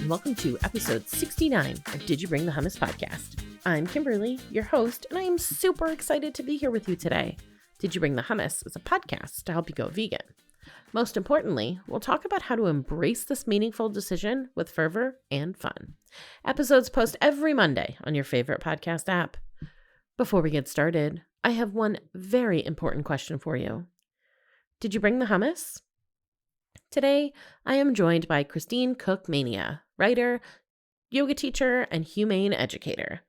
and welcome to episode 69 of Did You Bring the Hummus podcast. I'm Kimberly, your host, and I am super excited to be here with you today. Did You Bring the Hummus is a podcast to help you go vegan. Most importantly, we'll talk about how to embrace this meaningful decision with fervor and fun. Episodes post every Monday on your favorite podcast app. Before we get started, I have one very important question for you. Did you bring the hummus? Today, I am joined by Christine Cook Mania, writer, yoga teacher, and humane educator.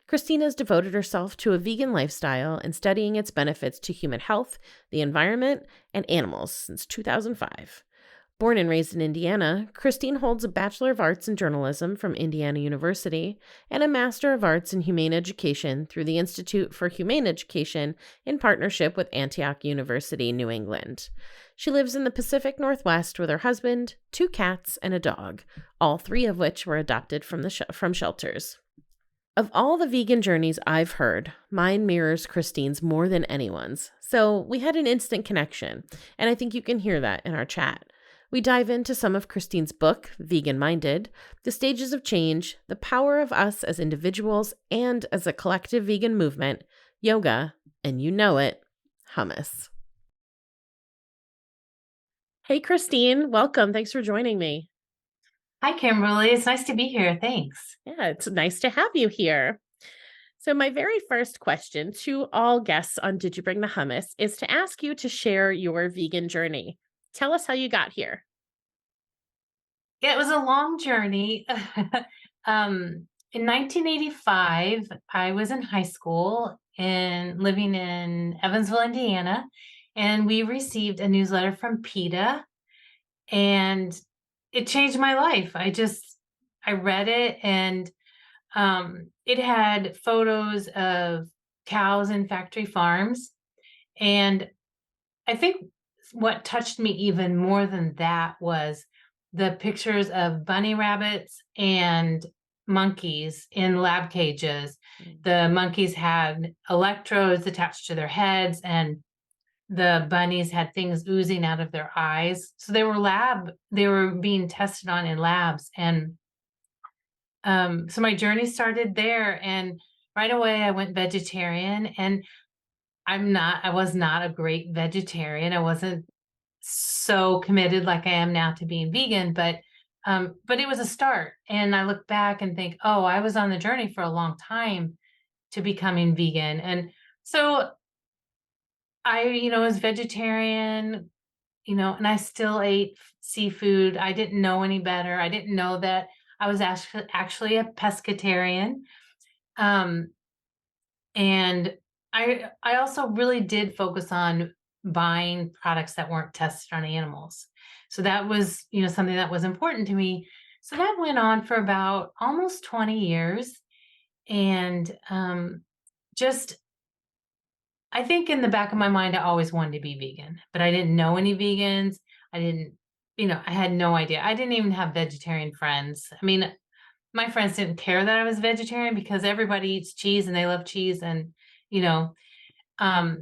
Christine has devoted herself to a vegan lifestyle and studying its benefits to human health, the environment, and animals since 2005. Born and raised in Indiana, Christine holds a Bachelor of Arts in Journalism from Indiana University and a Master of Arts in Humane Education through the Institute for Humane Education in partnership with Antioch University New England. She lives in the Pacific Northwest with her husband, 2 cats, and a dog, all 3 of which were adopted from shelters. Of all the vegan journeys I've heard, mine mirrors Christine's more than anyone's, so we had an instant connection, and I think you can hear that in our chat. We dive into some of Christine's book, Vegan Minded, the stages of change, the power of us as individuals and as a collective vegan movement, yoga, and you know it, hummus. Hey, Christine, welcome. Thanks for joining me. Hi, Kimberly. It's nice to be here. Thanks. Yeah, it's nice to have you here. So my very first question to all guests on Did You Bring the Hummus is to ask you to share your vegan journey. Tell us how you got here. Yeah, it was a long journey. In 1985, I was in high school and living in Evansville, Indiana, and we received a newsletter from PETA, and it changed my life. I read it, and it had photos of cows in factory farms, and I think what touched me even more than that was the pictures of bunny rabbits and monkeys in lab cages. The monkeys had electrodes attached to their heads, and the bunnies had things oozing out of their eyes. So they were being tested on in labs. And so my journey started there. And right away I went vegetarian, and I was not a great vegetarian. I wasn't so committed like I am now to being vegan, but it was a start. And I look back and think, oh, I was on the journey for a long time to becoming vegan. And so I was vegetarian, and I still ate seafood. I didn't know any better. I didn't know that I was actually a pescatarian. Um, and I also really did focus on buying products that weren't tested on animals. So that was, something that was important to me. So that went on for about almost 20 years. And just, I think in the back of my mind, I always wanted to be vegan, but I didn't know any vegans. I didn't, I had no idea. I didn't even have vegetarian friends. I mean, my friends didn't care that I was vegetarian because everybody eats cheese and they love cheese. And, you know,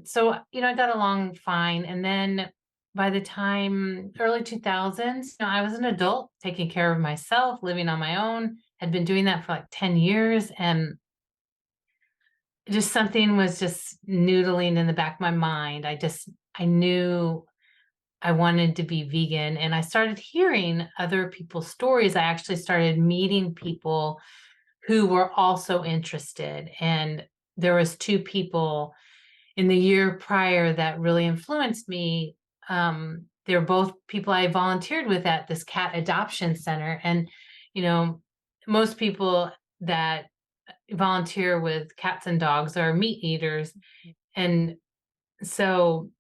so, I got along fine. And then by the time early 2000s, I was an adult taking care of myself, living on my own, had been doing that for like 10 years. And just something was just noodling in the back of my mind. I knew I wanted to be vegan, and I started hearing other people's stories. I actually started meeting people who were also interested. And there was 2 people in the year prior that really influenced me. They're both people I volunteered with at this cat adoption center. And, most people that volunteer with cats and dogs are meat eaters. And so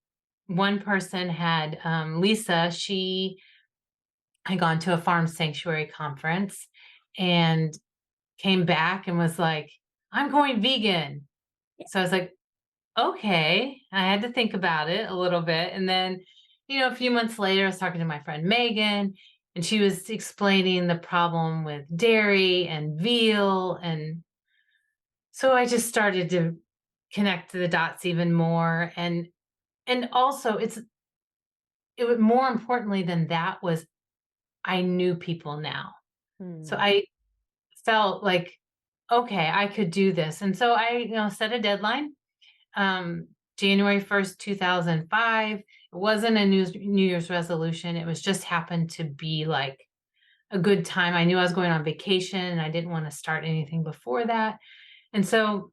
one person had, Lisa, she had gone to a farm sanctuary conference and came back and was like, I'm going vegan. So I was like, okay. I had to think about it a little bit. And then, a few months later, I was talking to my friend Megan, and she was explaining the problem with dairy and veal. And so I just started to connect the dots even more. And also it was more importantly than that was I knew people now. So Hmm. I felt like, okay, I could do this. And so I, set a deadline. Um, January 1st, 2005. It wasn't a New Year's resolution. It was just happened to be like a good time. I knew I was going on vacation and I didn't want to start anything before that. And so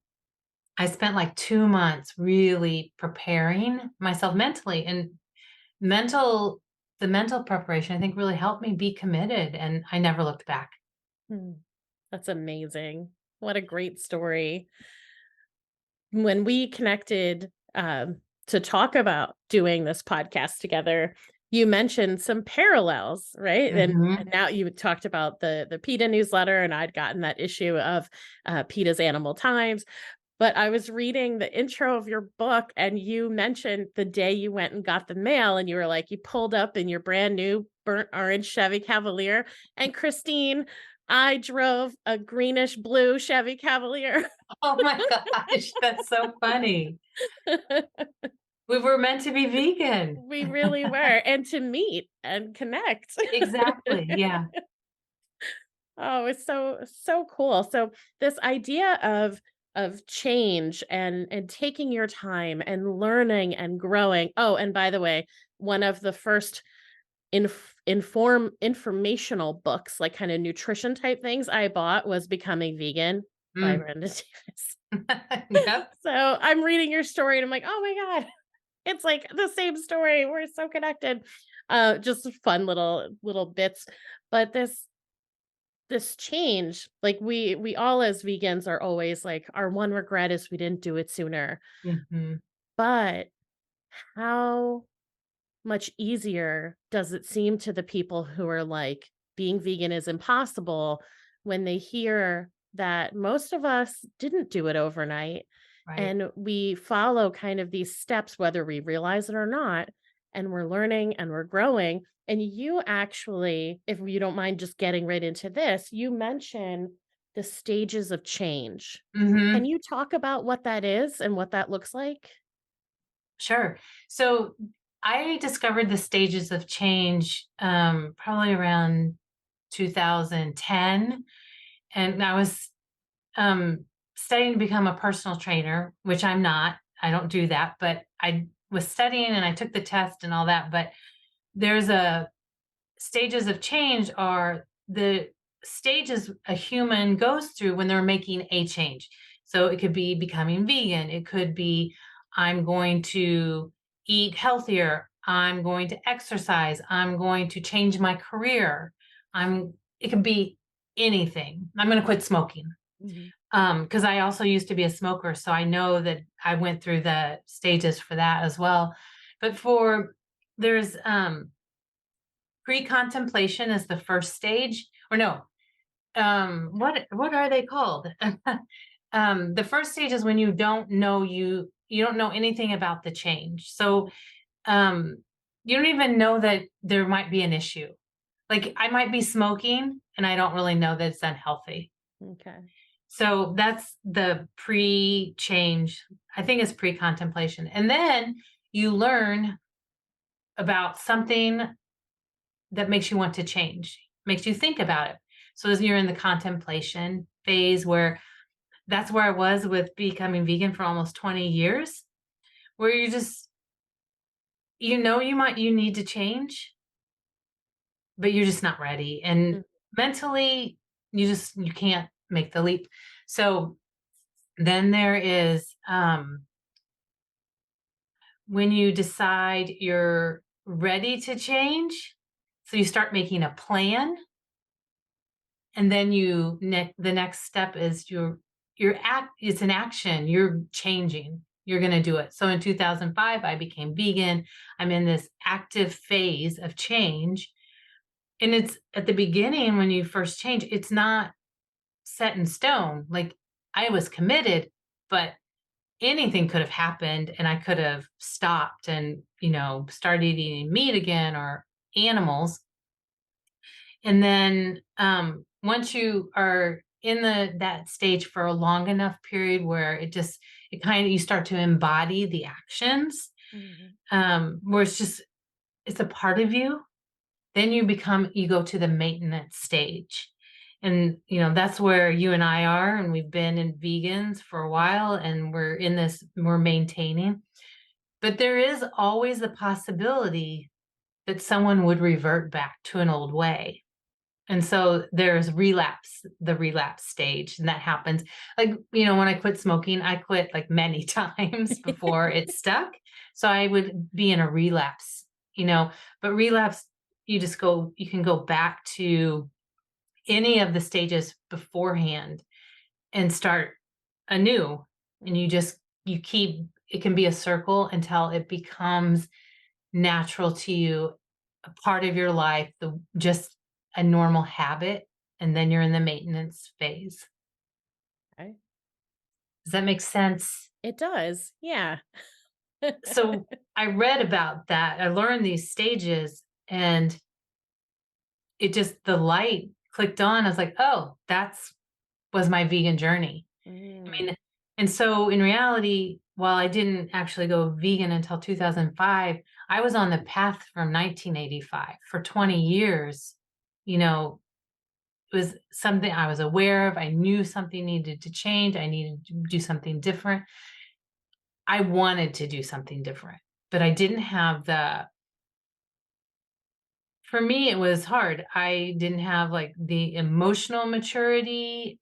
I spent like 2 months really preparing myself mentally, and mental the mental preparation, I think, really helped me be committed, and I never looked back. Hmm. That's amazing. What a great story. When we connected to talk about doing this podcast together, you mentioned some parallels, right? And Mhm. now you talked about the PETA newsletter, and I'd gotten that issue of PETA's Animal Times. But I was reading the intro of your book, and you mentioned the day you went and got the mail, and you were like, you pulled up in your brand new burnt orange Chevy Cavalier. And Christine, I drove a greenish blue Chevy Cavalier. Oh my gosh, that's so funny. We were meant to be vegan. We really were, and to meet and connect. Exactly, yeah. Oh, it's so cool. So this idea of change and taking your time and learning and growing. Oh, and by the way, one of the first informational books, like kind of nutrition type things I bought was Becoming Vegan by Mm. Brenda Davis. Yep. So I'm reading your story and I'm like, oh my God, it's like the same story. We're so connected. Just fun little bits. But this change, like we all as vegans are always like, our one regret is we didn't do it sooner. Mhm. But how much easier does it seem to the people who are like, being vegan is impossible, when they hear that most of us didn't do it overnight Right. and we follow kind of these steps, whether we realize it or not, and we're learning and we're growing. And you actually, if you don't mind just getting right into this, you mention the stages of change. Can Mhm. you talk about what that is and what that looks like? Sure. So, I discovered the stages of change, probably around 2010, and I was, studying to become a personal trainer, which I'm not. I don't do that, but I was studying and I took the test and all that, but there's a stages of change are the stages a human goes through when they're making a change. So it could be becoming vegan. It could be, I'm going to eat healthier. I'm going to exercise. I'm going to change my career. It could be anything. I'm going to quit smoking. Mhm. Because I also used to be a smoker. So I know that I went through the stages for that as well. But there's pre-contemplation is the first stage, or no, what are they called? The first stage is when you don't know anything about the change. So, um, you don't even know that there might be an issue. Like, I might be smoking and I don't really know that it's unhealthy. Okay. So that's the pre-change. I think it's pre-contemplation. And then you learn about something that makes you want to change, makes you think about it. So as you're in the contemplation phase, where that's where I was with becoming vegan for almost 20 years, where you need to change, but you're just not ready. And Mm. mentally, you can't make the leap. So then there is when you decide you're ready to change, so you start making a plan. And then the next step is it's an action, you're changing, you're going to do it. So in 2005 I became vegan. I'm in this active phase of change, and it's at the beginning. When you first change, it's not set in stone. Like, I was committed, but anything could have happened and I could have stopped and, started eating meat again or animals. And then, once you are in that stage for a long enough period where you start to embody the actions, Mhm. where it's a part of you, then you go to the maintenance stage. And, that's where you and I are, and we've been in vegans for a while, and we're maintaining. But there is always the possibility that someone would revert back to an old way. And so there's the relapse stage, and that happens. Like, when I quit smoking, I quit like many times before it stuck. So I would be in a relapse, but relapse, you can go back to any of the stages beforehand and start anew. And you keep, it can be a circle until it becomes natural to you, a part of your life, just a normal habit, and then you're in the maintenance phase. Okay. Does that make sense? It does. Yeah. So I read about that. I learned these stages, and the light clicked on. I was like, oh, that's was my vegan journey. I Mm, mean, and so in reality, while I didn't actually go vegan until 2005, I was on the path from 1985 for 20 years. You know, it was something I was aware of. I knew something needed to change. I needed to do something different. I wanted to do something different, but I didn't have for me, it was hard. I didn't have like the emotional maturity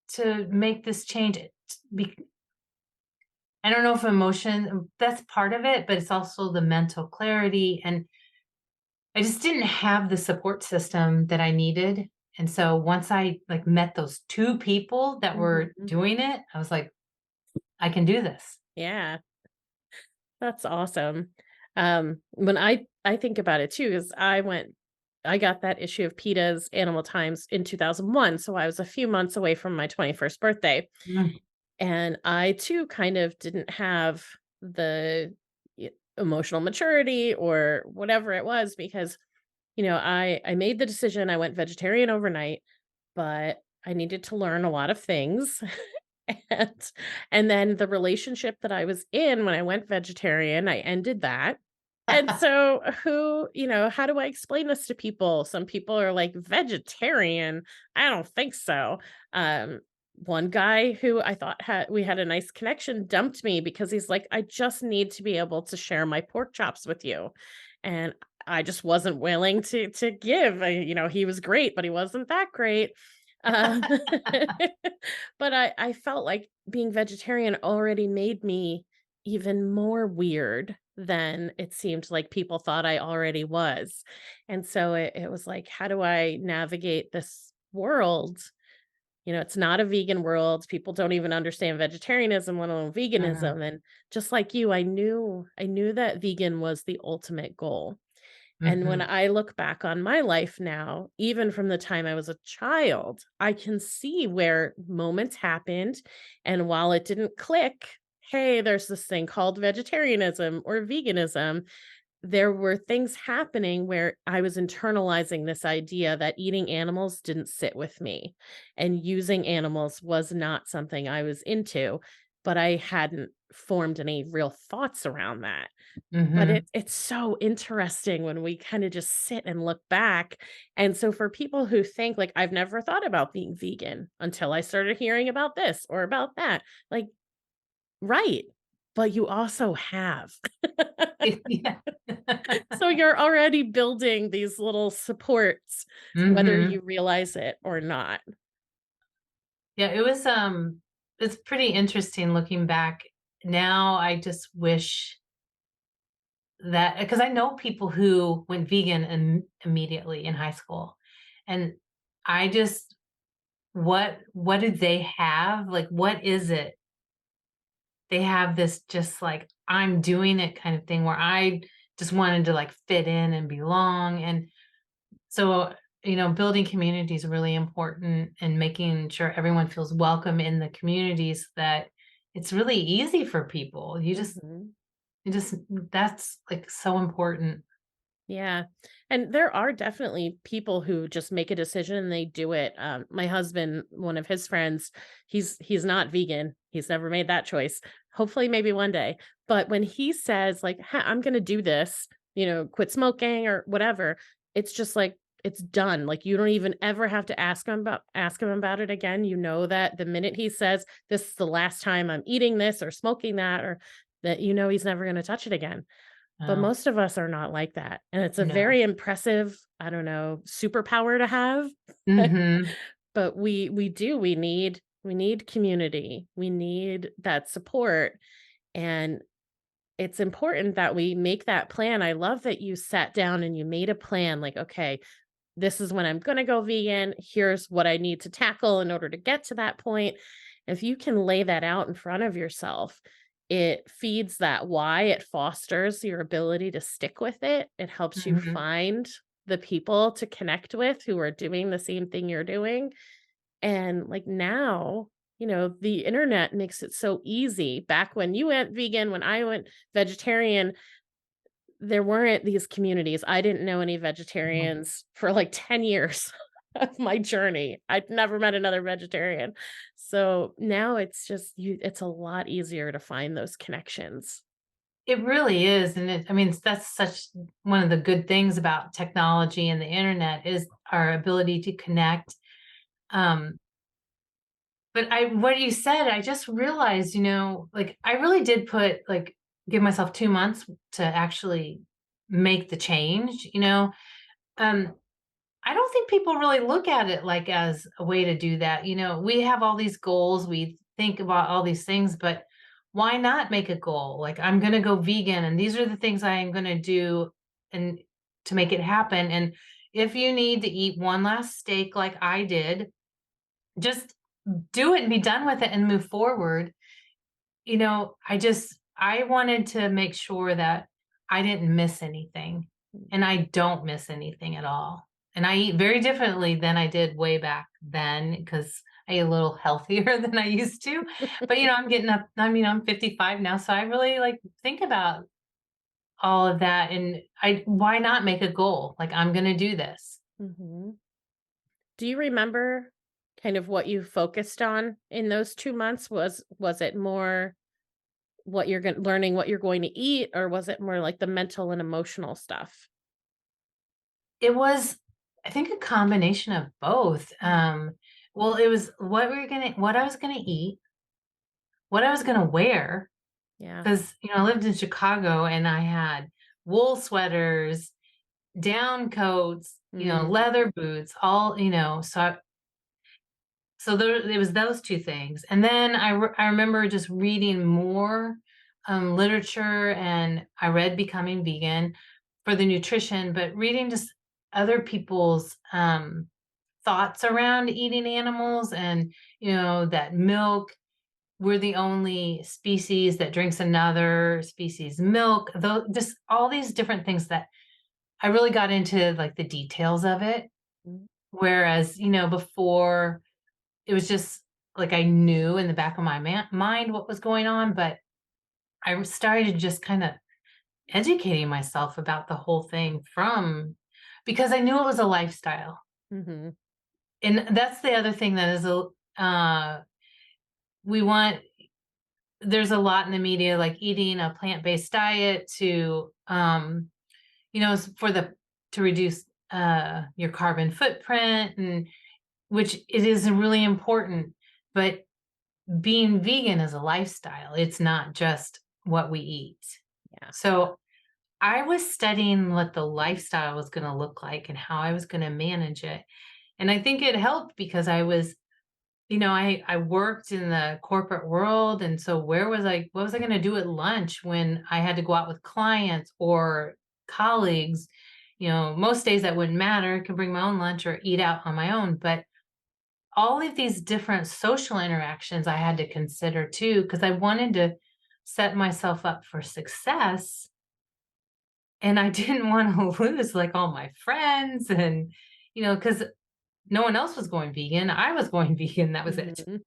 to make this change. Be- I don't know if that's part of it, but it's also the mental clarity. And I just didn't have the support system that I needed. And so once I like met those two people that were mhm. doing it, I was like, I can do this. Yeah, that's awesome. When I think about it too, is I got that issue of PETA's Animal Times in 2001, so I was a few months away from my 21st birthday. Mm. And I too kind of didn't have the emotional maturity or whatever it was because, I made the decision. I went vegetarian overnight, but I needed to learn a lot of things. and and then the relationship that I was in when I went vegetarian, I ended that. And so how do I explain this to people? Some people are like, vegetarian? I don't think so. Um, One guy who I thought we had a nice connection dumped me because he's like, I just need to be able to share my pork chops with you. And I just wasn't willing to give. He was great, but he wasn't that great. Uh, but I felt like being vegetarian already made me even more weird than it seemed like people thought I already was. And so it was like, how do I navigate this world? It's not a vegan world. People don't even understand vegetarianism, let alone Mhm, veganism. And just like you, I knew that vegan was the ultimate goal. And when mhm, I look back on my life now, even from the time I was a child, I can see where moments happened. And while it didn't click, hey, there's this thing called vegetarianism or veganism, there were things happening where I was internalizing this idea that eating animals didn't sit with me and using animals was not something I was into, but I hadn't formed any real thoughts around that. But mhm. it's so interesting when we kinda just sit and look back, and so for people who think, like, "I've never thought about being vegan until I started hearing about this or about that," like, right, but you also have. Yeah. So you're already building these little supports, whether Mhm. you realize it or not. Yeah, it's pretty interesting looking back. Now I just wish that, because I know people who went vegan immediately in high school, and I just what do they have? Like, what is it? They have this just like, I'm doing it kind of thing where I just wanted to like fit in and belong. And so, building community is really important, and making sure everyone feels welcome in the communities, that it's really easy for people. Mhm. You just, that's like so important. Yeah. And there are definitely people who just make a decision and they do it. My husband, one of his friends, he's not vegan. He's never made that choice. Hopefully maybe one day. But when he says like, I'm going to do this, quit smoking or whatever, it's just like it's done. Like, you don't even ever have to ask him about it again. You know that the minute he says, "This is the last time I'm eating this or smoking that," or that he's never gonna touch it again. But No, most of us are not like that, and it's a no. very impressive, I don't know, superpower to have. Mhm. But we need community. We need that support, and it's important that we make that plan. I love that you sat down and you made a plan like, "Okay, this is when I'm gonna go vegan. Here's what I need to tackle in order to get to that point." If you can lay that out in front of yourself, it feeds that why, it fosters your ability to stick with it. It helps you Mhm. find the people to connect with who are doing the same thing you're doing. And like now, the internet makes it so easy. Back when you went vegan, when I went vegetarian, there weren't these communities. I didn't know any Mhm. vegetarians for like 10 years of my journey. I'd never met another vegetarian. So now it's a lot easier to find those connections. It really is, and I mean, that's such one of the good things about technology and the internet is our ability to connect. Um, but what you said, I just realized, like I really did give myself 2 months to actually make the change, Um, I don't think people really look at it like as a way to do that. We have all these goals, we think about all these things, but why not make a goal? Like, I'm going to go vegan, and these are the things I am going to do and to make it happen. And if you need to eat one last steak like I did, just do it and be done with it and move forward. I wanted to make sure that I didn't miss anything, and I don't miss anything at all. And I eat very differently than I did way back then because I eat a little healthier than I used to. But I'm getting up. I mean, I'm 55 now, so I really like think about all of that. And why not make a goal? Like, I'm going to do this. Mhm. Do you remember kind of what you focused on in those 2 months? Was it more learning what you're going to eat, or was it more like the mental and emotional stuff? It was, I think, a combination of both. Well, it was what I was gonna eat, what I was gonna wear, Yeah. because I lived in Chicago and I had wool sweaters, down coats, Mm, leather boots, all, so there it was those 2 things, and then I remember just reading more, literature, and I read Becoming Vegan for the nutrition, but reading just other people's, thoughts around eating animals and, that milk we're the only species that drinks another species' milk, though just all these different things that I really got into, like, the details of it, mm, whereas, before it was just like I knew in the back of my mind what was going on, but I started just kind of educating myself about the whole thing because I knew it was a lifestyle. mhm. And that's the other thing that is we want, there's a lot in the media like eating a plant-based diet to, for to reduce your carbon footprint, and which it is really important. But being vegan is a lifestyle. It's not just what we eat. Yeah. So I was studying what the lifestyle was going to look like and how I was going to manage it. And I think it helped because I worked in the corporate world. And so what was I going to do at lunch when I had to go out with clients or colleagues? Most days that wouldn't matter. I could bring my own lunch or eat out on my own. But all of these different social interactions I had to consider too, because I wanted to set myself up for success. And I didn't want to lose like all my friends and, because no one else was going vegan. I was going vegan. That was it. Mhm.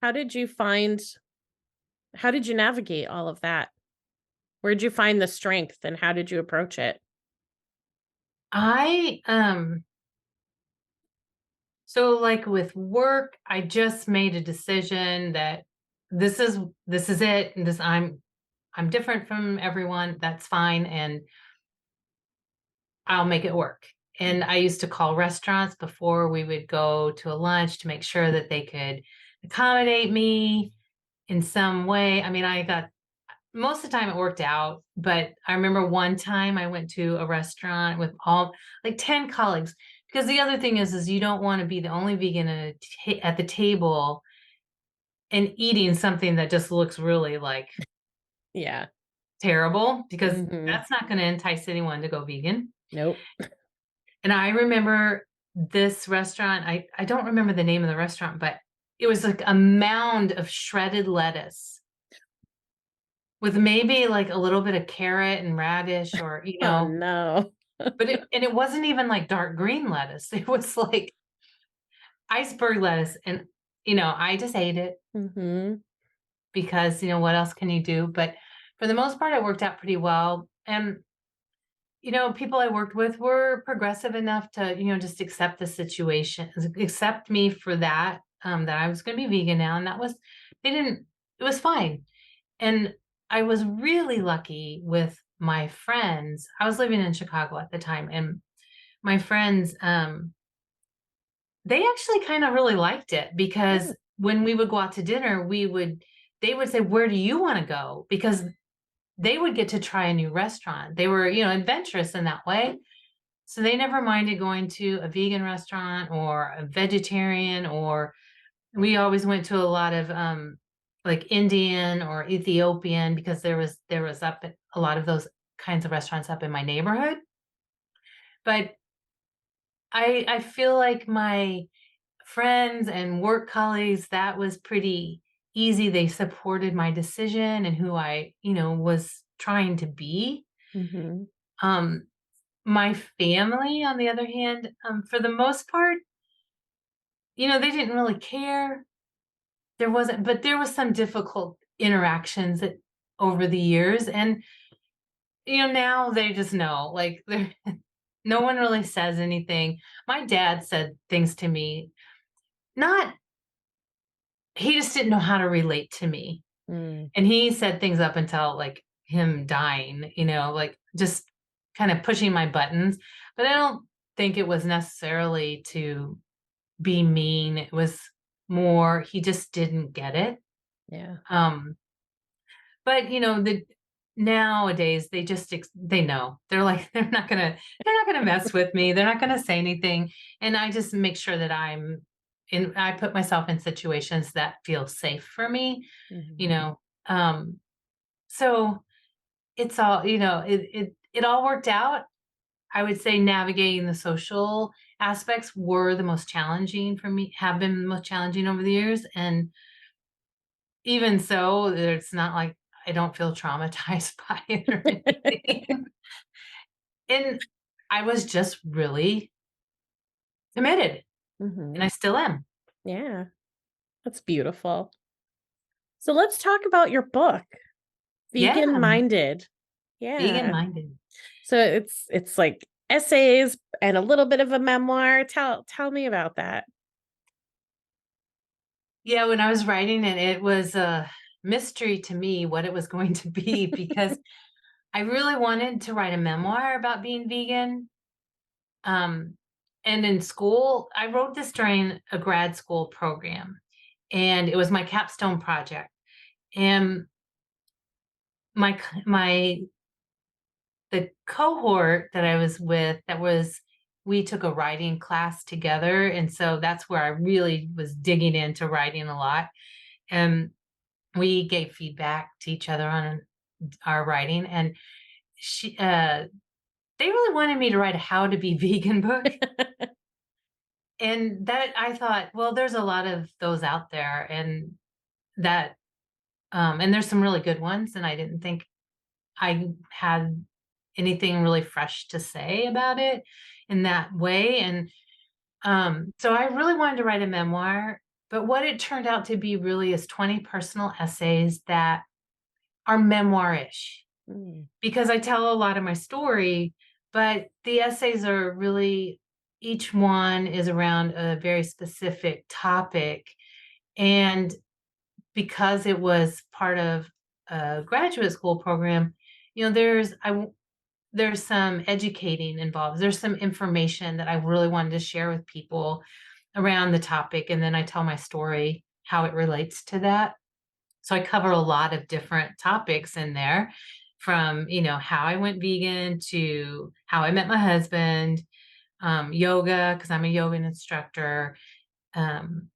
How did you find how did you navigate all of that? Where'd you find the strength and how did you approach it? I, so like with work, I just made a decision that this is, this is it. And I'm different from everyone. That's fine. And I'll make it work. And I used to call restaurants before we would go to a lunch to make sure that they could accommodate me in some way. I mean, I got most of the time it worked out, but I remember one time I went to a restaurant with all like 10 colleagues. Because the other thing is you don't want to be the only vegan at the table and eating something that just looks really like Yeah. terrible, because Mm-hmm. that's not going to entice anyone to go vegan. Nope. And I remember this restaurant, I don't remember the name of the restaurant, but it was like a mound of shredded lettuce with maybe like a little bit of carrot and radish or, Oh no. but it wasn't even like dark green lettuce. It was like iceberg lettuce. And, I just ate it Mm-hmm. because, what else can you do? But for the most part, it worked out pretty well. And people I worked with were progressive enough to, just accept the situation, accept me for that, that I was going to be vegan now. And they didn't, it was fine. And I was really lucky with my friends. I was living in Chicago at the time, and my friends, they actually kind of really liked it because Oh. when we would go out to dinner, they would say, "Where do you want to go?" Because they would get to try a new restaurant. They were, adventurous in that way. So they never minded going to a vegan restaurant or a vegetarian, or we always went to a lot of like Indian or Ethiopian, because there was a lot of those kinds of restaurants up in my neighborhood. But I feel like my friends and work colleagues, that was pretty easy. They supported my decision and who I, was trying to be. Mm-hmm. Um, my family, on the other hand, for the most part, they didn't really care. But there was some difficult interactions over the years. And, now they just know, like, no one really says anything. My dad said things to me, not, he just didn't know how to relate to me. Mm. And he said things up until like him dying, like just kind of pushing my buttons. But I don't think it was necessarily to be mean. It was more, he just didn't get it. Yeah. Um, but nowadays they know. They're like, they're not gonna mess with me. They're not gonna say anything. And I just make sure that I put myself in situations that feel safe for me, you Mm-hmm. know. Um, so it's all, it all worked out. I would say navigating the social aspects were the most challenging for me, have been the most challenging over the years. And even so, it's not like I don't feel traumatized by it or anything. And I was just really committed, and Mm-hmm. I still am. Yeah. That's beautiful. So let's talk about your book, Yeah, Vegan Minded. vegan Yeah. minded. So it's like essays and a little bit of a memoir. Tell me about that. Yeah, when I was writing it, it was a mystery to me what it was going to be, because I really wanted to write a memoir about being vegan. Um, and in school, I wrote this during a grad school program, and it was my capstone project. And my the cohort that I was with, we took a writing class together, and so that's where I really was digging into writing a lot. And we gave feedback to each other on our writing, and she they really wanted me to write a how to be vegan book. And that, I thought, well, there's a lot of those out there, and that and there's some really good ones, and I didn't think I had anything really fresh to say about it in that way. And so I really wanted to write a memoir, but what it turned out to be really is 20 personal essays that are memoir-ish, Mm. because I tell a lot of my story, but the essays are really, each one is around a very specific topic. And because it was part of a graduate school program, there's there's some educating involved. There's some information that I really wanted to share with people around the topic, and then I tell my story, how it relates to that. So I cover a lot of different topics in there, from, how I went vegan to how I met my husband, yoga, because I'm a yoga instructor, um,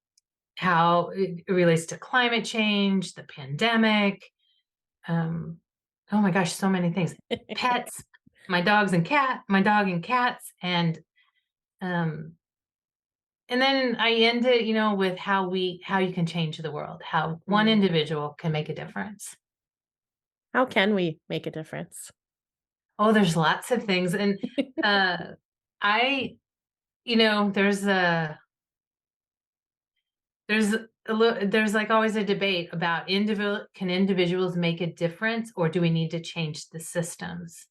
how it relates to climate change, the pandemic, um, oh my gosh, so many things. Pets, my dog and cats, um, and then I end it, with how you can change the world, how one Mm. individual can make a difference. How can we make a difference? Oh, there's lots of things, and I, there's there's like always a debate about individuals make a difference, or do we need to change the systems?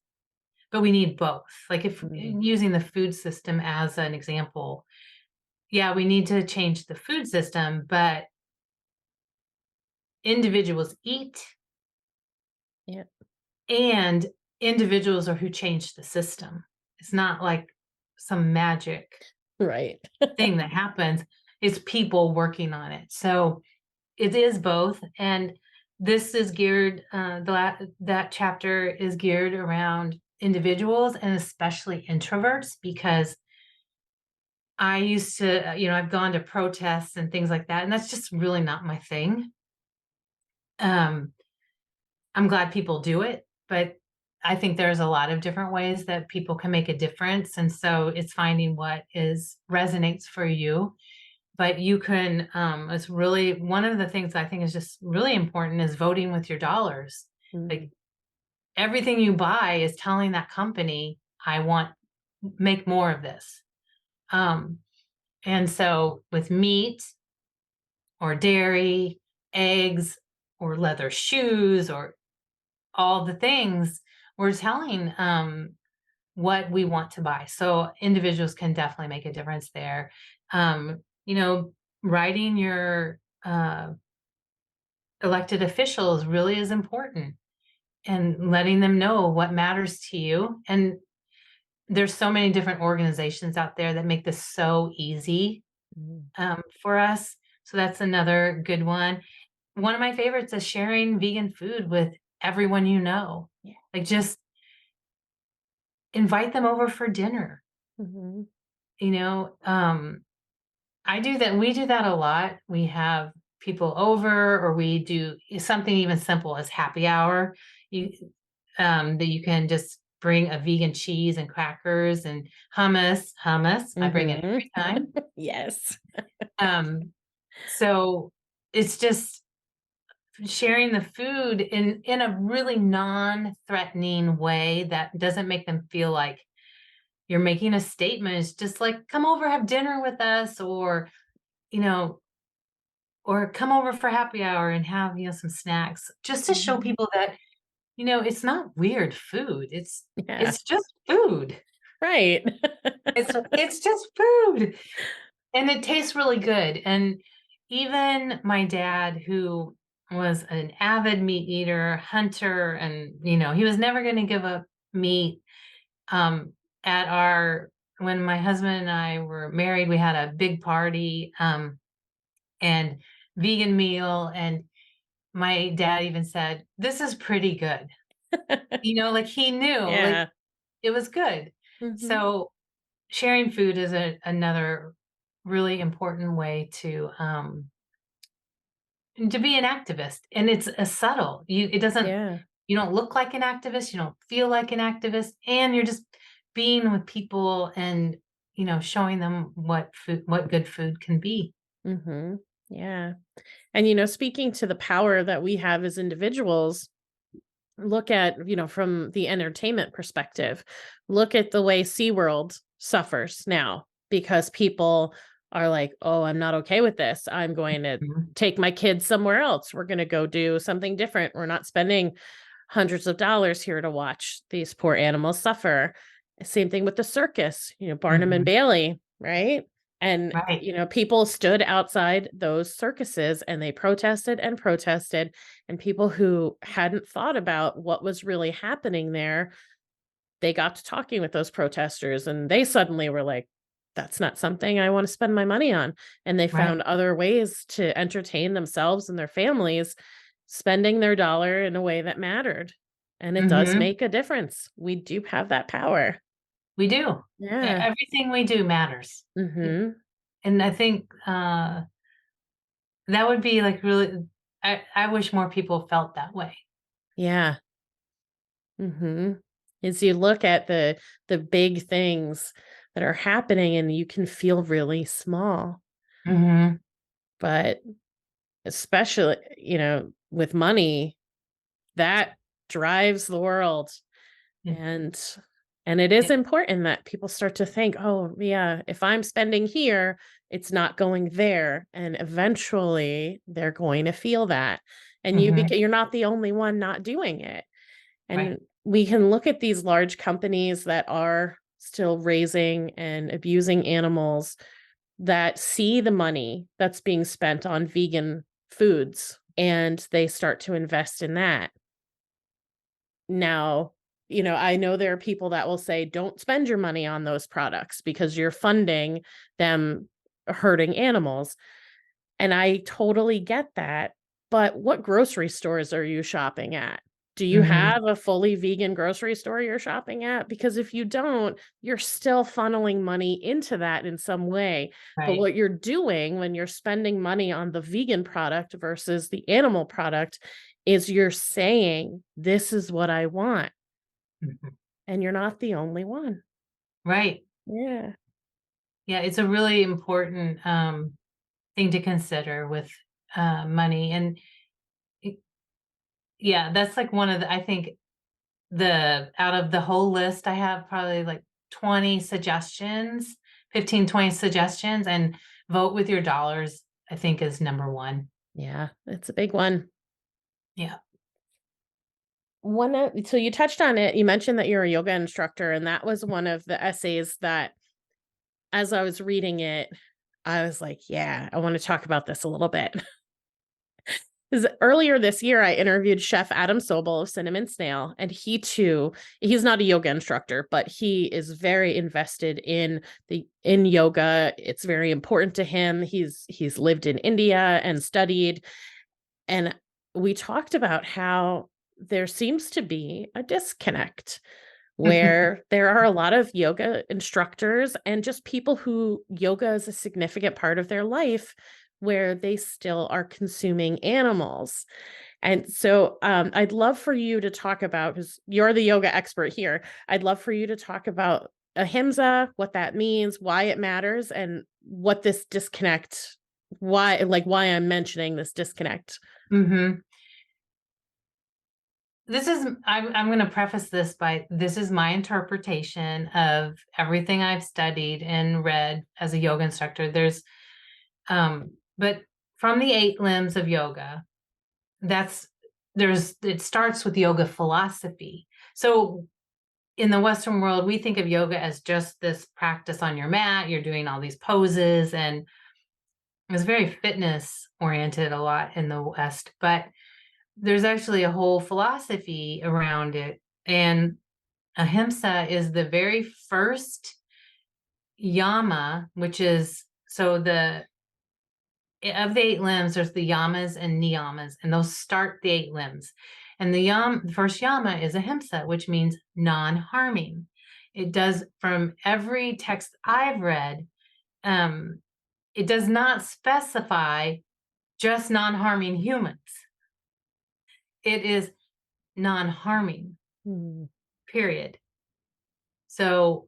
But we need both. Like, if Mm. using the food system as an example, yeah, we need to change the food system, but individuals eat, Yeah. and individuals are who change the system. It's not like some magic Right. thing that happens. It's people working on it. So it is both, and this is geared, that chapter is geared around individuals and especially introverts, because I used to, I've gone to protests and things like that, and that's just really not my thing. Um, I'm glad people do it, but I think there's a lot of different ways that people can make a difference, and so it's finding what resonates for you. But you can, it's really one of the things I think is just really important is voting with your dollars. Mm. Like, everything you buy is telling that company, "I want make more of this." Um, and so with meat or dairy, eggs, or leather shoes, or all the things, we're telling, what we want to buy. So individuals can definitely make a difference there. Um, you know, writing your elected officials really is important, and letting them know what matters to you. And there's so many different organizations out there that make this so easy, Mm. for us. So that's another good one. One of my favorites is sharing vegan food with everyone you know. Yeah. Like, just invite them over for dinner, Mhm. you know? I do that. We do that a lot. We have people over, or we do something even simple as happy hour. You that you can just bring a vegan cheese and crackers and hummus. Hummus. I bring it Mhm. every time. Yes. Um, so it's just sharing the food in a really non-threatening way that doesn't make them feel like you're making a statement. It's just like, come over, have dinner with us, you know, or come over for happy hour and have, some snacks, just to show Mhm. people that, it's not weird food. Yeah. It's just food. Right. It's just food. And it tastes really good. And even my dad, who was an avid meat eater, hunter, and he was never going to give up meat. Um, at our When my husband and I were married, we had a big party, and vegan meal, and my dad even said, "This is pretty good." Like, he knew, like, Yeah. it was good. Mhm. So sharing food is another really important way to be an activist, and it's a subtle. Yeah. You don't look like an activist, you don't feel like an activist, and you're just being with people and, showing them what good food can be. Mhm. Yeah. And, speaking to the power that we have as individuals, look at, from the entertainment perspective, look at the way SeaWorld suffers now because people are like, oh, I'm not okay with this. I'm going to Mhm. take my kids somewhere else. We're going to go do something different. We're not spending hundreds of dollars here to watch these poor animals suffer. Same thing with the circus, Barnum and Mhm. Bailey, right? And, Right. people stood outside those circuses and they protested and protested. And people who hadn't thought about what was really happening there they got to talking with those protesters and they suddenly were like, that's not something I want to spend my money on. And they Right. found other ways to entertain themselves and their families, spending their dollar in a way that mattered. And it does Hmm. make a difference. We do have that power. We do. Yeah. Everything we do matters. Mhm. And I think that would be like really, I wish more people felt that way. Yeah. Mhm. As you look at the big things that are happening and you can feel really small, Hmm. but especially, with money, that drives the world. And it is important that people start to think, "Oh, yeah, if I'm spending here, it's not going there." And eventually, they're going to feel that. And Hmm. you're not the only one not doing it. Right. And we can look at these large companies that are still raising and abusing animals that see the money that's being spent on vegan foods and they start to invest in that. Now, I know there are people that will say, don't spend your money on those products because you're funding them hurting animals. And I totally get that. But what grocery stores are you shopping at? Do you Hmm. have a fully vegan grocery store you're shopping at? Because if you don't, you're still funneling money into that in some way. But Right. what you're doing when you're spending money on the vegan product versus the animal product is you're saying, this is what I want. Mhm. And you're not the only one. Right. Yeah. Yeah, it's a really important thing to consider with money. And y- yeah, that's like one of the, I think the out of the whole list, I have probably like 20 suggestions, 15, 20 suggestions, and vote with your dollars, I think is number one. Yeah. It's a big one. Yeah. So you touched on it. You mentioned that you're a yoga instructor, and that was one of the essays that, as I was reading it, I was like, yeah, I want to talk about this a little bit. Because earlier this year, I interviewed Chef Adam Sobel of Cinnamon Snail, and he too, he's not a yoga instructor, but he is very invested in yoga. It's very important to him. He's lived in India and studied, and we talked about how there seems to be a disconnect where there are a lot of yoga instructors and just people who yoga is a significant part of their life where they still are consuming animals. And so I'd love for you to talk about, because you're the yoga expert here, I'd love for you to talk about ahimsa, what that means, why it matters, and what this disconnect, why I'm mentioning this disconnect. Hmm. I'm going to preface this by this is my interpretation of everything I've studied and read as a yoga instructor. But from the 8 limbs of yoga, that's it starts with yoga philosophy. So in the Western world, we think of yoga as just this practice on your mat. You're doing all these poses, and it's very fitness oriented a lot in the West. But there's actually a whole philosophy around it. And ahimsa is the very first yama, which is so the of the 8 limbs, there's the yamas and niyamas, and those start the 8 limbs. And the first yama is ahimsa, which means non-harming. It does, from every text I've read, um, it does not specify just non-harming humans. It is non-harming, Hmm. period. So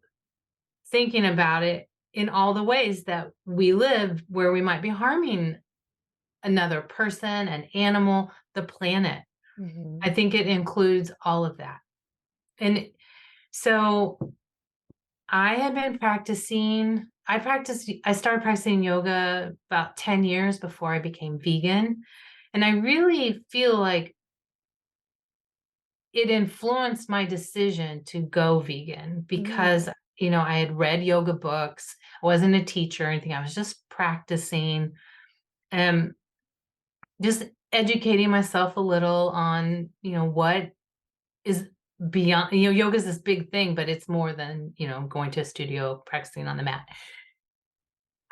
thinking about it in all the ways that we live where we might be harming another person, an animal, the planet. Mhm. I think it includes all of that. And so I had been I started practicing yoga about 10 years before I became vegan. And I really feel like it influenced my decision to go vegan Mm. because, I had read yoga books. I wasn't a teacher or anything. I was just practicing and just educating myself a little on, what is beyond, yoga is this big thing, but it's more than, going to a studio, practicing on the mat.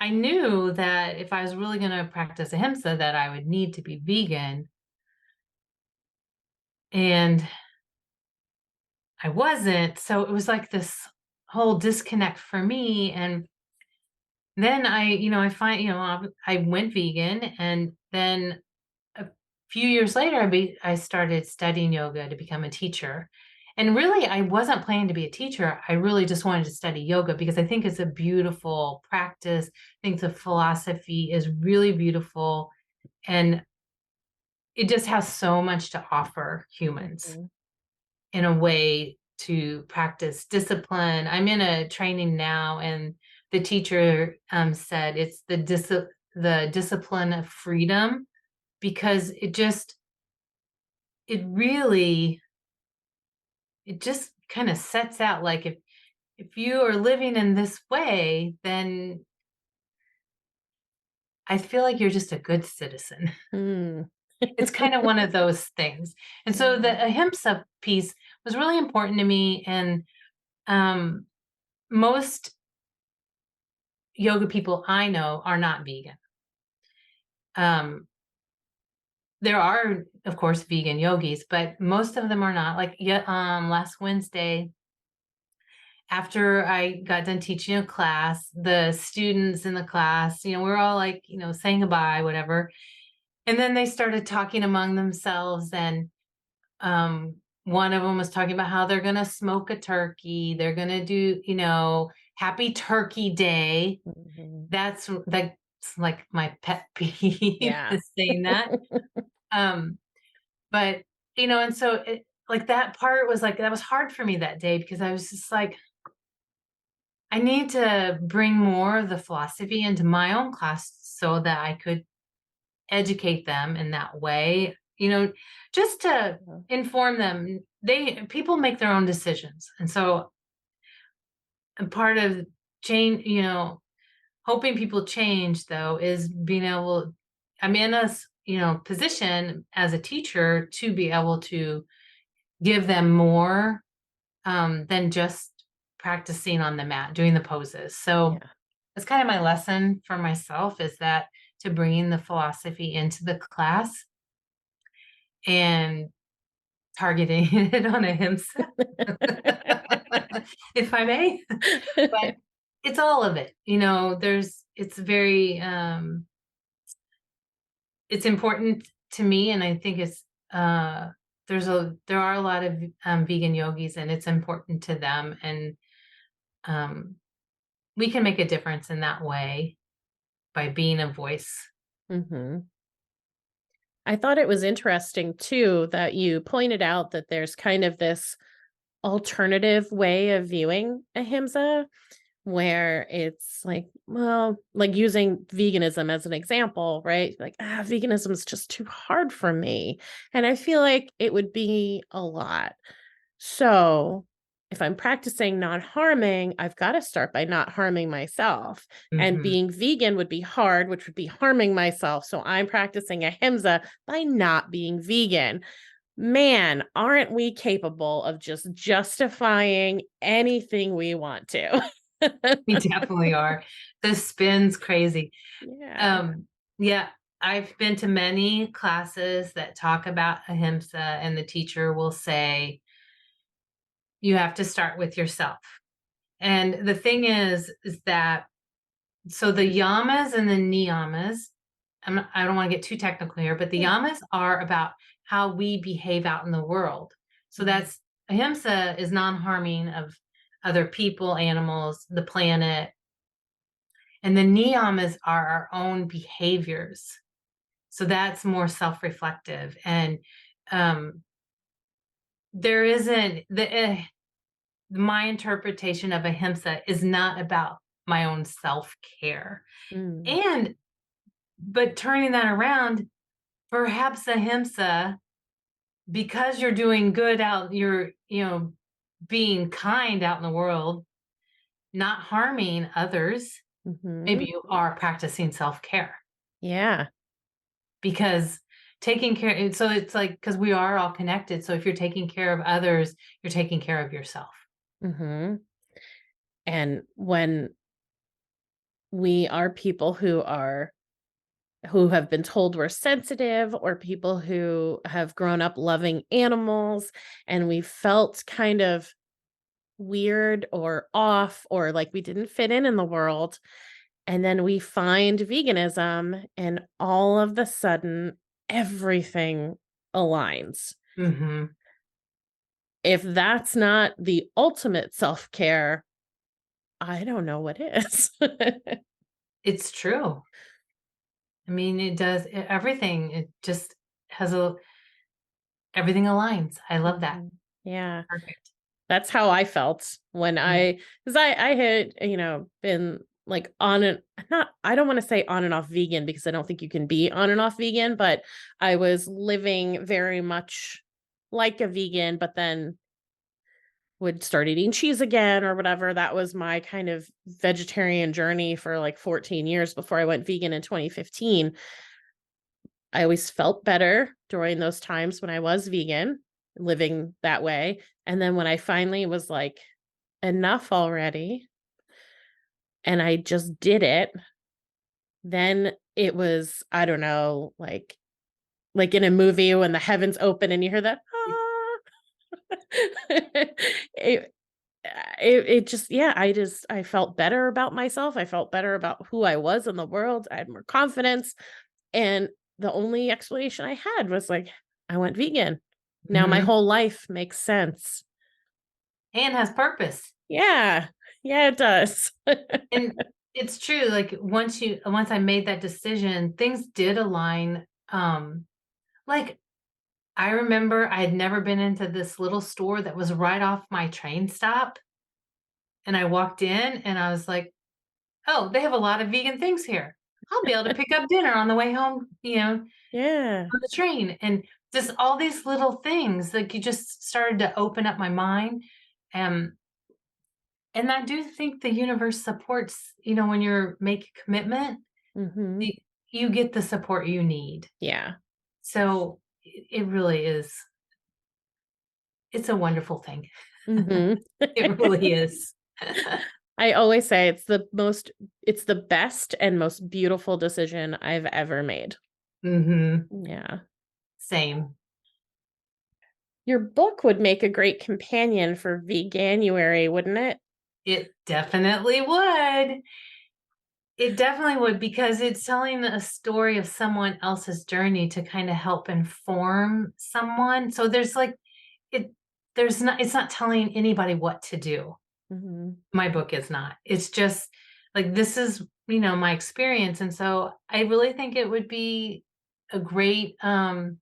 I knew that if I was really going to practice ahimsa, that I would need to be vegan. And I wasn't. So it was like this whole disconnect for me. And then I went vegan, and then a few years later, I started studying yoga to become a teacher. And really, I wasn't planning to be a teacher. I really just wanted to study yoga because I think it's a beautiful practice. I think the philosophy is really beautiful, and it just has so much to offer humans Mhm. in a way to practice discipline. I'm in a training now, and the teacher said it's the discipline of freedom, because it really it just kind of sets out, like, if you are living in this way, then I feel like you're just a good citizen. Mm. It's kind of one of those things. And so the Yeah. ahimsa piece was really important to me. And um, most yoga people I know are not vegan. Um, there are, of course, vegan yogis, but most of them are not. Like, yeah, last Wednesday, after I got done teaching a class, the students in the class, we're all like, saying goodbye, whatever. And then they started talking among themselves, and um, one of them was talking about how they're going to smoke a turkey. They're going to do, happy turkey day. Mhm. That's like my pet peeve, Yeah. is saying that. Um, but and so like, that part was like, that was hard for me that day, because I was just like, I need to bring more of the philosophy into my own class so that I could educate them in that way, just to Yeah. inform them. People make their own decisions. And so, and part of change, hoping people change, though, is being able, I'm in a, position as a teacher to be able to give them more than just practicing on the mat, doing the poses. So Yeah. that's kind of my lesson for myself, is that to bring the philosophy into the class and targeting it on a himself, if I may. But it's all of it. It's very, it's important to me. And I think uh, there are a lot of vegan yogis, and it's important to them. And um, we can make a difference in that way by being a voice. Mhm. I thought it was interesting too that you pointed out that there's kind of this alternative way of viewing ahimsa where it's like, well, like using veganism as an example, right? Like, veganism is just too hard for me. And I feel like it would be a lot. So if I'm practicing non harming, I've got to start by not harming myself. And Hmm. being vegan would be hard, which would be harming myself. So I'm practicing ahimsa by not being vegan. Man, aren't we capable of just justifying anything we want to? We definitely are. The spin's crazy. Yeah. Um, yeah, I've been to many classes that talk about ahimsa, and the teacher will say, you have to start with yourself. And the thing is that, so the yamas and the niyamas, I don't want to get too technical here, but the Yeah. yamas are about how we behave out in the world. So Mhm. that's, ahimsa is non-harming of other people, animals, the planet. And the niyamas are our own behaviors. So that's more self-reflective. And um, there isn't my interpretation of ahimsa is not about my own self-care. Mm. And but turning that around, perhaps ahimsa, because you're doing good out, you're, being kind out in the world, not harming others, maybe Mhm. you are practicing self-care, Yeah. because taking care, so it's like, because we are all connected. So if you're taking care of others, you're taking care of yourself. Mhm. And when we are people who have been told we're sensitive, or people who have grown up loving animals, and we felt kind of weird or off, or like we didn't fit in the world, and then we find veganism, and all of the sudden everything aligns. Hmm. If that's not the ultimate self-care, I don't know what is. It's true. I mean, it does everything. It just has everything aligns. I love that. Mhm. Yeah. Perfect. That's how I felt when Yeah. because I had, been like on and not, I don't want to say on and off vegan, because I don't think you can be on and off vegan, but I was living very much like a vegan, but then would start eating cheese again or whatever. That was my kind of vegetarian journey for like 14 years before I went vegan in 2015. I always felt better during those times when I was vegan, living that way. And then when I finally was like, enough already, and I just did it, then it was, I don't know, like in a movie when the heavens open and you hear that, ah. it, it just, yeah, I felt better about myself. I felt better about who I was in the world. I had more confidence. And the only explanation I had was like, I went vegan. Now my Hmm. whole life makes sense. And has purpose. Yeah. Yeah, it does. And it's true. Like once I made that decision, things did align. Like I remember I had never been into this little store that was right off my train stop. And I walked in and I was like, oh, they have a lot of vegan things here. I'll be able to pick up dinner on the way home, on Yeah. the train. And just all these little things, like you just started to open up my mind. Um, and I do think the universe supports, when you're making commitment, Mhm. y- you get the support you need. Yeah. So it really is, it's a wonderful thing. Mhm. It really is. I always say it's the best and most beautiful decision I've ever made. Hmm. Yeah. Same. Your book would make a great companion for Veganuary, wouldn't it? It definitely would. It definitely would, because it's telling a story of someone else's journey to kind of help inform someone. So there's like it there's not it's not telling anybody what to do. Mhm. My book is not. It's just like this is, my experience. And so I really think it would be a great friend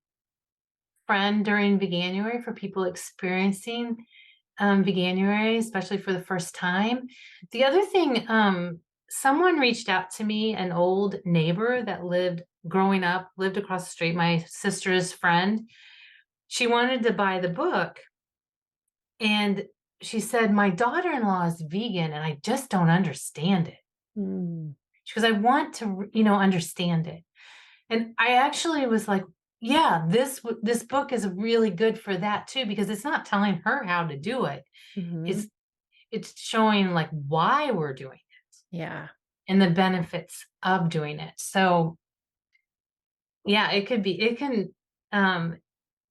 during Veganuary for people experiencing Veganuary, especially for the first time. The other thing, someone reached out to me, an old neighbor that growing up, lived across the street, my sister's friend. She wanted to buy the book, and she said, my daughter-in-law is vegan and I just don't understand it. Mm. She goes, I want to, understand it. And I actually was like, yeah, this book is really good for that too, because it's not telling her how to do it. It's Mhm. it's showing like why we're doing it Yeah. and the benefits of doing it. So yeah, um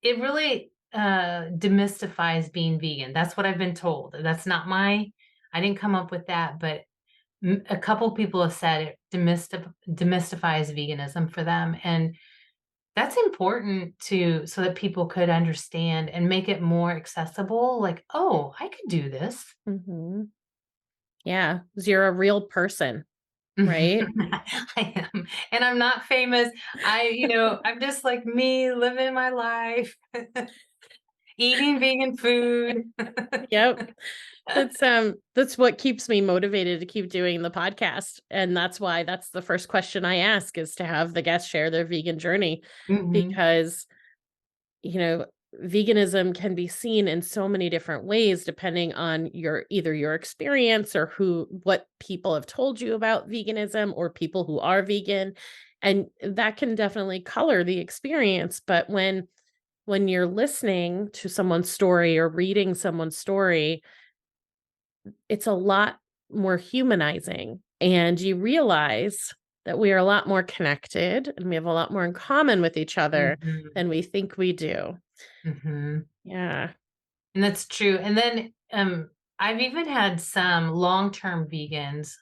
it really demystifies being vegan. That's what I've been told. That's not I didn't come up with that, but a couple people have said it demystifies veganism for them. And that's important to so that people could understand and make it more accessible. Like, oh, I could do this. Mhm. Yeah, 'cause you're a real person, right? I am, and I'm not famous. I'm just like me living my life, eating vegan food. Yep. That's what keeps me motivated to keep doing the podcast, and that's why that's the first question I ask, is to have the guests share their vegan journey, Mhm. because, you know, veganism can be seen in so many different ways depending on either your experience or what people have told you about veganism, or people who are vegan. And that can definitely color the experience. But when you're listening to someone's story or reading someone's story, it's a lot more humanizing, and you realize that we are a lot more connected and we have a lot more in common with each other Mhm. than we think we do. Mhm. Yeah. And that's true. And then, I've even had some long-term vegans.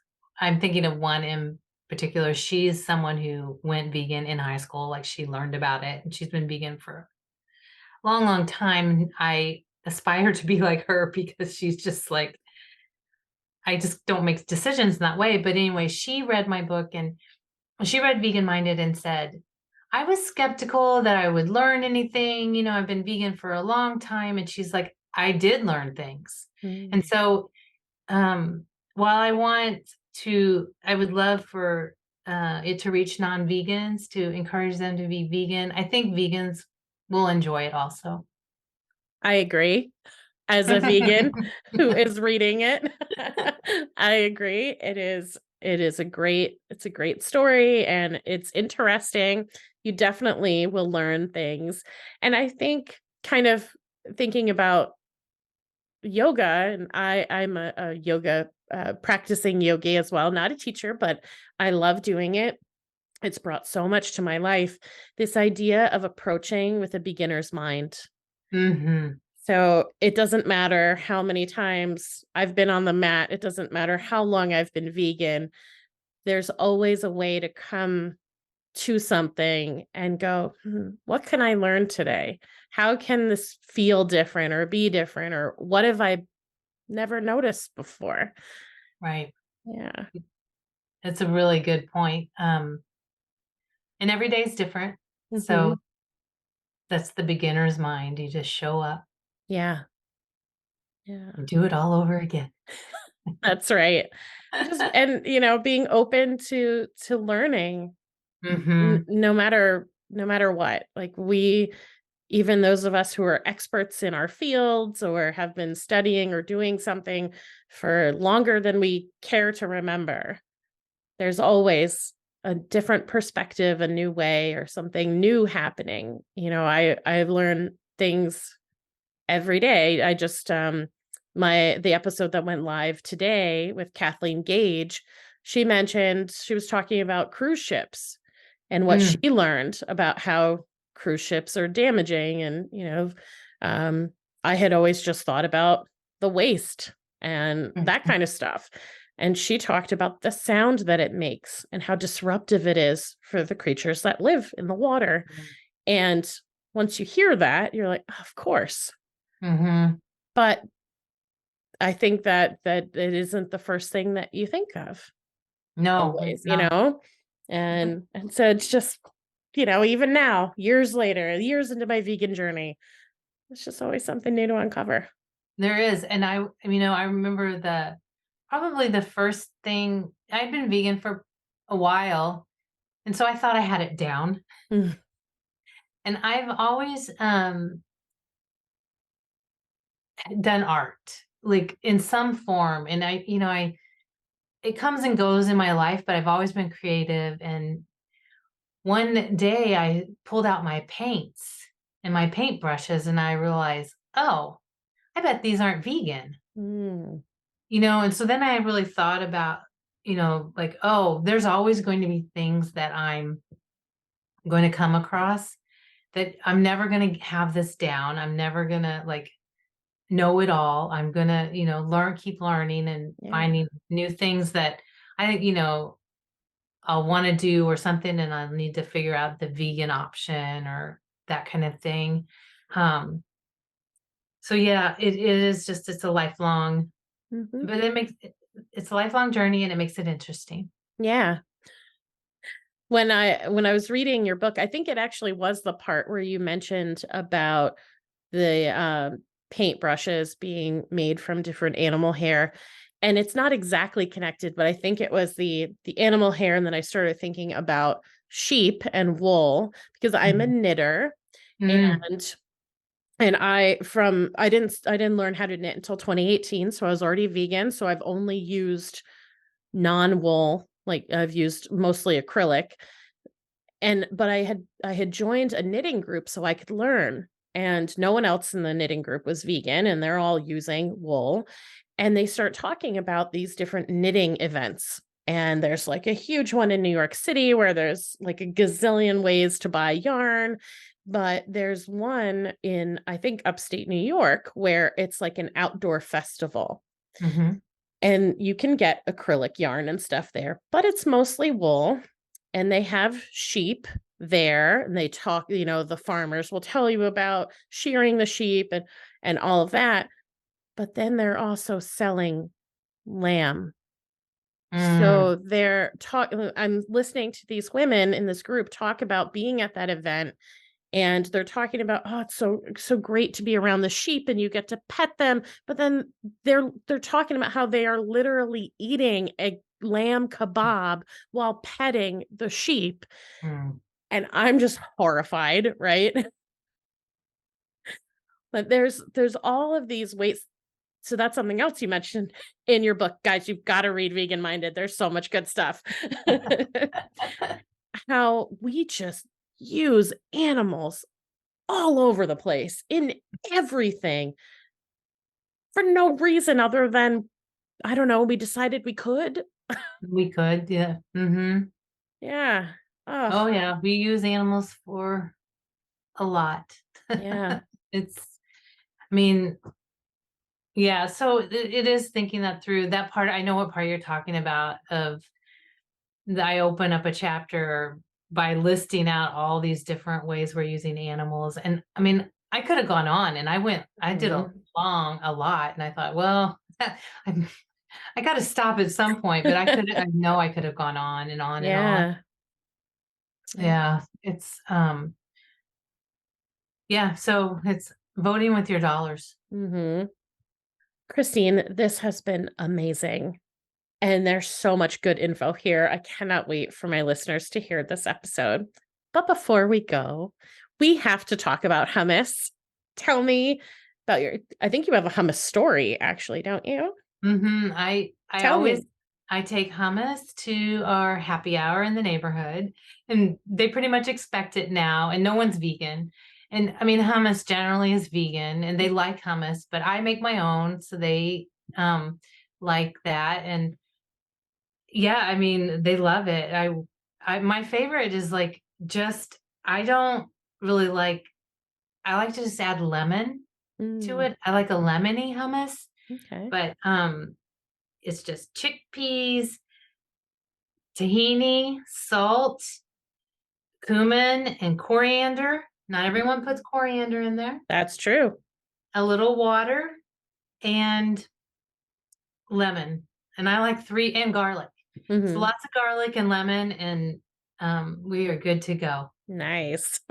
I'm thinking of one in particular. She's someone who went vegan in high school, like, she learned about it, and she's been vegan for a long, long time. I aspire to be like her because she's just like, I just don't make decisions in that way. But anyway, she read my book and she read Vegan Minded and said, I was skeptical that I would learn anything. I've been vegan for a long time. And she's like, I did learn things. And Mm. so, um, while I would love for it to reach non-vegans, to encourage them to be vegan. I think vegans will enjoy it also. I agree. As a vegan who is reading it, I agree. It is it's a great story, and it's interesting. You definitely will learn things. And I think, kind of thinking about yoga, and I'm a yoga practicing yogi as well, not a teacher, but I love doing it. It's brought so much to my life. This idea of approaching with a beginner's mind. Hmm. So it doesn't matter how many times I've been on the mat, it doesn't matter how long I've been vegan. There's always a way to come to something and go, what can I learn today? How can this feel different or be different? Or what have I never noticed before? Right. Yeah. That's a really good point. And every day is different. Hmm. So that's the beginner's mind. You just show up Yeah. Yeah. and do it all over again. That's right. Being open to learning, Hmm. no matter what. Like, we, even those of us who are experts in our fields or have been studying or doing something for longer than we care to remember, there's always a different perspective, a new way, or something new happening. I've learned things every day. I just the episode that went live today with Kathleen Gage, she mentioned, she was talking about cruise ships and what she Mm. learned about how cruise ships are damaging. And um I had always just thought about the waste and that Mhm. kind of stuff. And she talked about the sound that it makes and how disruptive it is for the creatures that live in the water. And once you hear that, you're like, of course. Mhm. But I think that it isn't the first thing that you think of No, always, it's not. and so it's just, even now, years later, years into my vegan journey, it's just always something new to uncover. There is, and I remember probably the first thing. I'd been vegan for a while, and so I thought I had it down. Mm. And I've always done art, like, in some form, and I it comes and goes in my life, but I've always been creative. And one day I pulled out my paints and my paintbrushes, and I realized, oh, I bet these aren't vegan. Mm. And so then I really thought about, like, oh, there's always going to be things that I'm going to come across that I'm never going to have this down. I'm never going to, like, know it all. I'm going to, keep learning and Yeah. finding new things that I think, I'll want to do or something, and I'll need to figure out the vegan option or that kind of thing. Um, so yeah, it is just, it's a lifelong, Hmm. but it's a lifelong journey, and it makes it interesting. Yeah. When I was reading your book, I think it actually was the part where you mentioned about the paintbrushes being made from different animal hair. And it's not exactly connected, but I think it was the animal hair. And then I started thinking about sheep and wool because I'm a Mhm. knitter. Mm. And I didn't learn how to knit until 2018. So I was already vegan. So I've only used non-wool, like I've used mostly acrylic. but I had joined a knitting group so I could learn. And no one else in the knitting group was vegan, and they're all using wool. And they start talking about these different knitting events. And there's like a huge one in New York City where there's like a gazillion ways to buy yarn. But there's one in, I think, upstate New York where it's like an outdoor festival. Mhm. And you can get acrylic yarn and stuff there, but it's mostly wool. And they have sheep there, and they talk, the farmers will tell you about shearing the sheep and all of that. But then they're also selling lamb. Mm. So I'm listening to these women in this group talk about being at that event, and they're talking about, oh, it's so great to be around the sheep and you get to pet them. But then they're talking about how they are literally eating a lamb kebab while petting the sheep. Mm. And I'm just horrified, right? But there's all of these ways. So that's something else you mentioned in your book. Guys, you've got to read Vegan Minded. There's so much good stuff. How we just use animals all over the place in everything for no reason other than, I don't know, we decided we could. We could, yeah. Mhm. Yeah. Oh, Oh, yeah, we use animals for a lot. yeah. It's I mean, yeah, so it is thinking that through. That part, I know what part you're talking about. I open up a chapter by listing out all these different ways we're using animals, and, I mean, I could have gone on, and I did Mhm. a lot, and I thought, "Well, I'm I gotta stop at some point," but I know I could have gone on and on and on. Yeah. Yeah. Yeah, yeah, so it's voting with your dollars. Hmm. Christine, this has been amazing. And there's so much good info here. I cannot wait for my listeners to hear this episode. But before we go, we have to talk about hummus. Tell me about I think you have a hummus story, actually, don't you? Mhm, Tell me. I take hummus to our happy hour in the neighborhood, and they pretty much expect it now, and no one's vegan. And, I mean, hummus generally is vegan, and they like hummus, but I make my own, so they, like that, and yeah, I mean, they love it. My favorite is, like, just I don't really like I like to just add lemon to Mm, it. I like a lemony hummus, okay. but, it's just chickpeas, tahini, salt, cumin, and coriander. Not everyone puts coriander in there. That's true. A little water and lemon. And I like 3 and garlic. So Hmm. lots of garlic and lemon, and, we are good to go. Nice.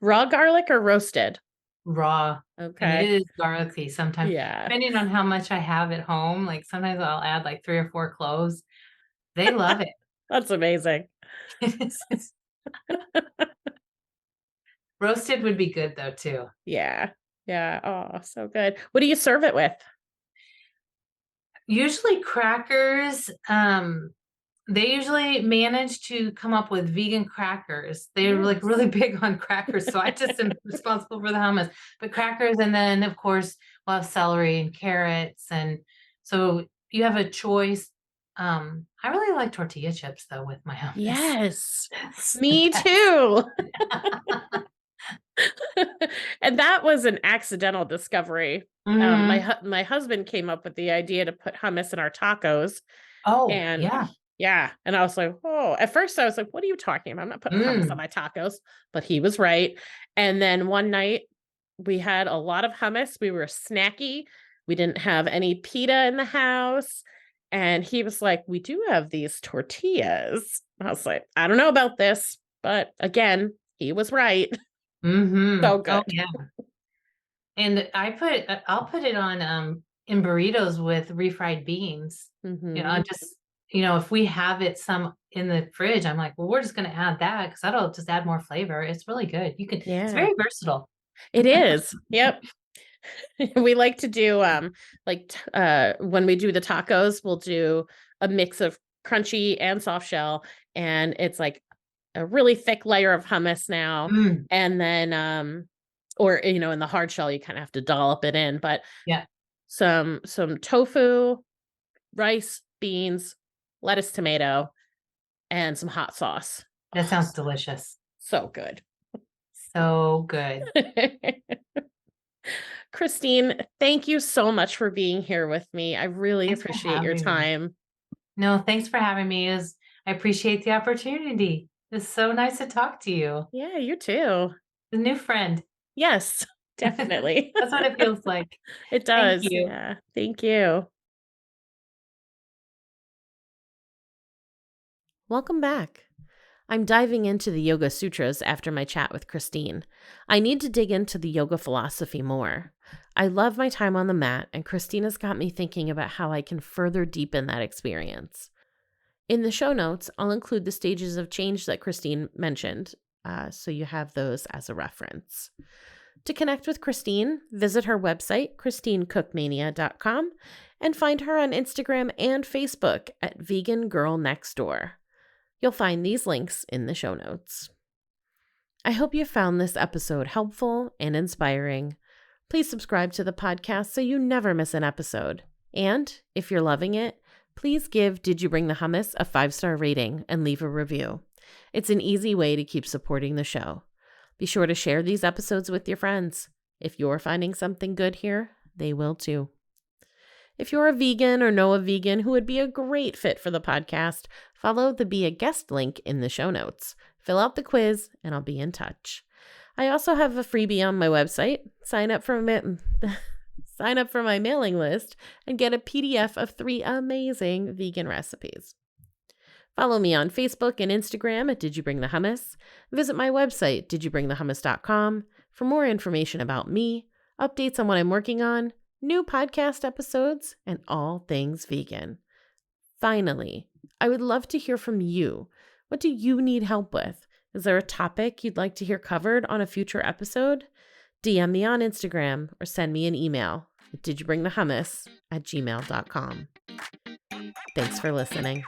Raw garlic or roasted? Raw, and it Okay. is garlicky sometimes, Yeah. depending on how much I have at home, like, sometimes I'll add, like, 3 or 4 cloves. They love it. That's amazing. It's roasted would be good though too. Yeah. Yeah. Oh, so good. What do you serve it with? Usually crackers, they usually manage to come up with vegan crackers. They're, like, Nice. really big on crackers, so I just am responsible for the hummus. But crackers, and then, of course, we'll have celery and carrots, and so you have a choice. I really like tortilla chips, though, with my hummus. Yes. It's the Me best. too. And that was an accidental discovery. Mhm. My husband came up with the idea to put hummus in our tacos, Oh, and yeah. yeah, and I was like, "Oh," at first I was like, "What are you talking about? I'm not putting hummus on Mm. my tacos." But he was right. And then one night we had a lot of hummus. We were snacky. We didn't have any pita in the house. And he was like, "We do have these tortillas." I was like, "I don't know about this." But again, he was right. So Mhm. Oh, good. yeah. And I'll put it on, in burritos with refried beans. You know, Mhm. I just if we have it some in the fridge, I'm like, "Well, we're just gonna add that because 'cause that'll just add more flavor." It's really good. It's Yeah, very versatile. it is. Yep. We like to do, when we do the tacos, we'll do a mix of crunchy and soft shell, and it's like a really thick layer of hummus now. Mm, And then, or, in the hard shell, you kind of have to dollop it in, but yeah, some tofu, rice, beans, lettuce, tomato, and some hot sauce. that Oh, sounds delicious. so good. So good. Christine, thank you so much for being here with me. I really Thanks for appreciate your having me. time. No, thanks for having me. I appreciate the opportunity. It's so nice to talk to you. Yeah, you too. The new friend. Yes, definitely. That's what it feels like. It Thank does. you. Yeah. Thank you. Welcome back. I'm diving into the Yoga Sutras after my chat with Christine. I need to dig into the yoga philosophy more. I love my time on the mat, and Christina's got me thinking about how I can further deepen that experience. In the show notes, I'll include the stages of change that Christine mentioned, so you have those as a reference. To connect with Christine, visit her website, christinecookmania.com, and find her on Instagram and Facebook at Vegan Girl Next Door. You'll find these links in the show notes. I hope you found this episode helpful and inspiring. Please subscribe to the podcast so you never miss an episode. And if you're loving it, please give Did You Bring the Hummus a 5-star rating and leave a review. It's an easy way to keep supporting the show. Be sure to share these episodes with your friends. If you're finding something good here, they will too. If you're a vegan or know a vegan who would be a great fit for the podcast, follow the Be a Guest link in the show notes. Fill out the quiz, and I'll be in touch. I also have a freebie on my website. Sign up for my mailing list and get a PDF of 3 amazing vegan recipes. Follow me on Facebook and Instagram at Did You Bring the Hummus? Visit my website, didyouBringTheHummus.com, for more information about me, updates on what I'm working on, new podcast episodes, and all things vegan. Finally, I would love to hear from you. What do you need help with? Is there a topic you'd like to hear covered on a future episode? DM me on Instagram or send me an email at didyouBringTheHummus@gmail.com. Thanks for listening.